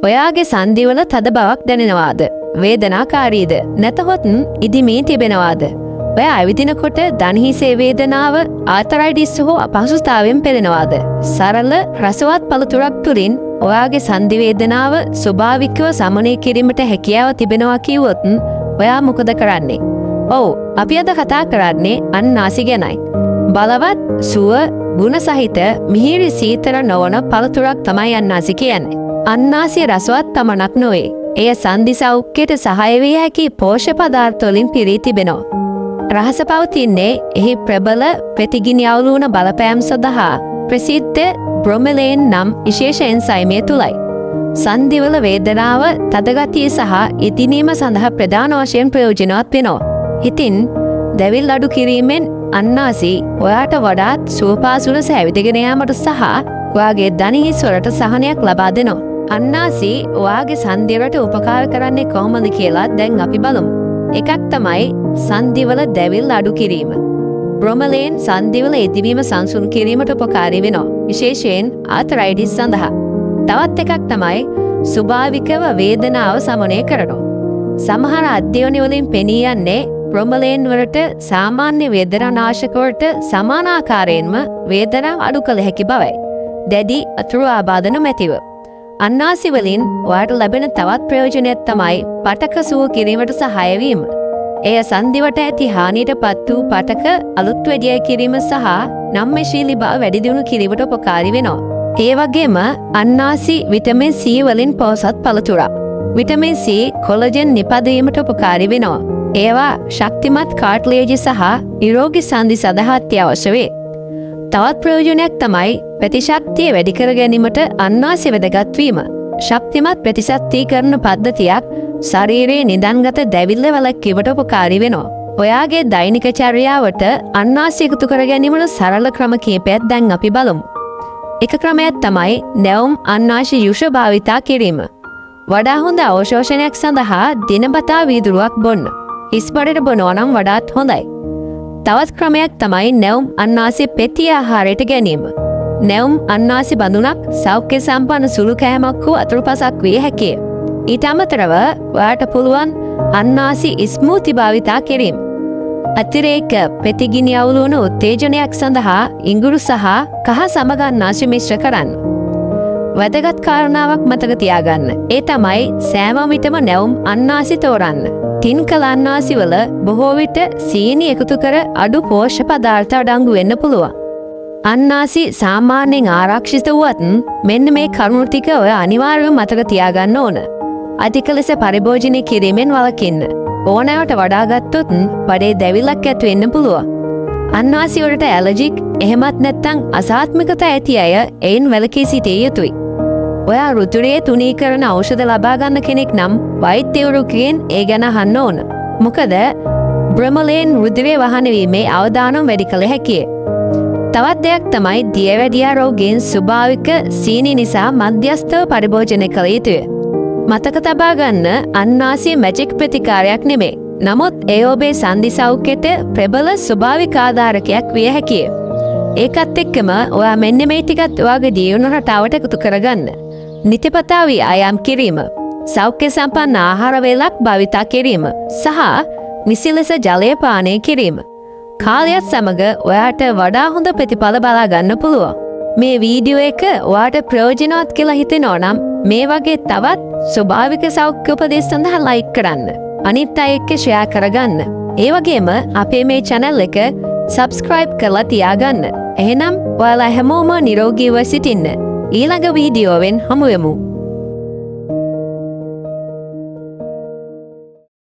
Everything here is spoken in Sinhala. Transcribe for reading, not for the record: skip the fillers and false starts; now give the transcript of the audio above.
ඔයාගේ සන්ධිවල තද බවක් දැනෙනවාද? වේදනාකාරීද? නැතහොත් ඉදිමේ තිබෙනවාද? ඔයා ඇවිදිනකොට දණහිසේ වේදනාව, ආතරයිටිස් හෝ අපහසුතාවයෙන් පෙළෙනවාද? සරල රසවත් පළතුරක් තුලින් ඔයාගේ සන්ධි වේදනාව ස්වභාවිකව සමනය කිරීමට හැකියාව තිබෙනවා කිව්වොත් ඔයා මොකද කරන්නේ? ඔව්, අපි අද කතා කරන්නේ අන්නාසි ගැනයි. බලවත්, සුව, ගුණ සහිත මිහිරි සීතල නොවන පළතුරක් තමයි අන්නාසි කියන්නේ. අන්නාසි රසවත් පමණක් නොවේ. එය සන්ධි සෞඛ්‍යයට සහාය විය හැකි පෝෂ්‍ය පදාර්ථ වලින් පිරී තිබෙනවා. රහස පවතින්නේ එහි ප්‍රබල ප්‍රතිගිනි අවුලු වන බලපෑම් සඳහා ප්‍රසිද්ධ බ්‍රොමෙලේන් නම් විශේෂ එන්සයිමය තුලයි. සන්ධිවල වේදනාව, තදගතිය සහ ඉදිනීම සඳහා ප්‍රධාන වශයෙන් ප්‍රයෝජනවත් වෙනවා. ඉතින් දැවිල් අඩු කිරීමෙන් අන්නාසි ඔයාට වඩාත් සුවපහසු ලෙස ඇවිදගෙන යාමට සහ ඔයාගේ දණහිස් වලට සහනයක් ලබා දෙනවා. අන්නාසි ඔයාගේ සන්ධිවලට උපකාර කරන්නේ කොහොමද කියලා දැන් අපි බලමු. එකක් තමයි සන්ධිවල දැවිල් අඩු කිරීම. බ්‍රොමලේන් සන්ධිවල ඉදිවීම සංසුන් කිරීමට උපකාරී වෙනවා, විශේෂයෙන් ආතරයිටිස් සඳහා. තවත් එකක් තමයි ස්වභාවිකව වේදනාව සමනය කරනවා. සමහර අධ්‍යයන වලින් පෙනී යන්නේ බ්‍රොමලේන් වලට සාමාන්‍ය වේදනානාශක වලට සමාන ආකාරයෙන්ම වේදනාව අඩු කළ හැකි බවයි. දැඩි අතුරු ආබාධ නොමැතිව. අන්නාසි වලින් ඔයාට ලැබෙන තවත් ප්‍රයෝජනයක් තමයි පටක සුව කිරීමට සහාය වීම. එය සන්ධිවට ඇති හානියට පත් වූ පටක අලුත් වැඩි කිරීම සහ නම්‍යශීලී බව වැඩි දියුණු කිරීමට උපකාරී වෙනවා. ඒ වගේම අන්නාසි විටමින් C වලින් පොහොසත් පළතුරක්. විටමින් C කොලජන් නිපදවීමට උපකාරී වෙනවා. ඒවා ශක්තිමත් කාට්ලේජ් සහ නිරෝගී සන්ධි සඳහා අත්‍යවශ්‍ය වේ. තවත් ප්‍රයෝජනයක් තමයි ප්‍රතිශක්තිය වැඩි කර ගැනීමට අන්නාසි වැදගත් වීම. ශක්තිමත් ප්‍රතිශක්තිකරණ පද්ධතියක් ශරීරයේ නිදන්ගත දැවිල්ල වළක්වීමට උපකාරී වෙනවා. ඔයාගේ දෛනික චර්යාවට අන්නාසි එකතු කර ගැනීමට සරල ක්‍රම කිහිපයක් දැන් අපි බලමු. එක ක්‍රමයක් තමයි නැවුම් අන්නාසි යුෂ භාවිතා කිරීම. වඩා හොඳ අවශෝෂණයක් සඳහා දිනපතා වීදුරුවක් බොන්න. හිස් බඩට බොනවා නම් වඩාත් හොඳයි. තවත් ක්‍රමයක් තමයි නැවුම් අන්නාසි පෙති ආහාරයට ගැනීම. නැවුම් අන්නාසි බඳුනක් සෞඛ්‍ය සම්පන්න සුළු කෑමක් වූ අතුරුපසක් විය හැකිය. ඊට අමතරව ඔයාට පුළුවන් අන්නාසි ස්මූති භාවිතා කිරීම. අතිරේක ප්‍රතිගිනි අවුලු වන උත්තේජනයක් සඳහා ඉඟුරු සහ කහ සමග අන්නාසි මිශ්‍ර කරන්න. වැදගත් කාරණාවක් මතක තියාගන්න. ඒ තමයි සෑම විටම නැවුම් අන්නාසි තෝරන්න. තින් කළ අන්නාසි වල බොහෝ විට සීනි එකතු කර අඩු පෝෂ්‍ය පදාර්ථ අඩංගු වෙන්න පුළුවන්. අන්නාසි සාමාන්‍යයෙන් ආරක්ෂිත වුවත් මෙන්න මේ කරුණු ටික ඔය අනිවාර්යව මතක තියාගන්න ඕන. අධික ලෙස පරිභෝජනය කිරීමෙන් වළකින්න. ඕනෑවට වඩා ගත්තොත් බඩේ දැවිල්ලක් ඇති වෙන්න පුළුවන්. අන්නාසි වලට ඇලර්ජික් එහෙමත් නැත්නම් අසාත්මිකතා ඇති අය එයින් වැළකී සිටිය යුතුයි. ඔයා රුධිරයේ තුනීකරණ ඖෂධ ලබා ගන්න කෙනෙක් නම් වෛද්‍යවරුන්ගෙන් ඒ ගැන අහන්න ඕන. මොකද බ්‍රොමලේන් රුධිරය වහන වීමේ අවදානම් වැඩි කළ හැකියි. තවත් දෙයක් තමයි දියවැඩියා රෝගීන් ස්වභාවික සීනි නිසා මධ්‍යස්ථව පරිභෝජනය කළ යුතුය. මතක තබා ගන්න අන්නාසි මැජික් ප්‍රතිකාරයක් නෙමෙයි. නමුත් ඒ ඔබේ සන්ධි සෞඛ්‍යයට ප්‍රබල ස්වභාවික ආධාරකයක් විය හැකියි. ඒකත් එක්කම ඔයා මෙන්න මේ ටිකත් ඔයාගේ ජීවන රටාවට එකතු කරගන්න. නිතිපතා ව්‍යායාම් කිරීම, සෞඛ්‍ය සම්පන්න ආහාර වේලක් භාවිතා කිරීම සහ නිසි ලෙස ජලය පානය කිරීම. කාලයත් සමග ඔයාට වඩා හොඳ ප්‍රතිඵල බලා ගන්න පුළුවන්. මේ වීඩියෝ එක ඔයාට ප්‍රයෝජනවත් කියලා හිතෙනවා නම් මේ වගේ තවත් ස්වභාවික සෞඛ්‍ය උපදෙස් සඳහා ලයික් කරන්න. අනිත් අය එක්ක ෂෙයා කරගන්න. ඒ වගේම අපේ මේ channel එක subscribe කරලා තියාගන්න. එහෙනම් ඔයාලා හැමෝම නිරෝගීව සිටින්න. ඊළඟ වීඩියෝවෙන් හමු වෙමු.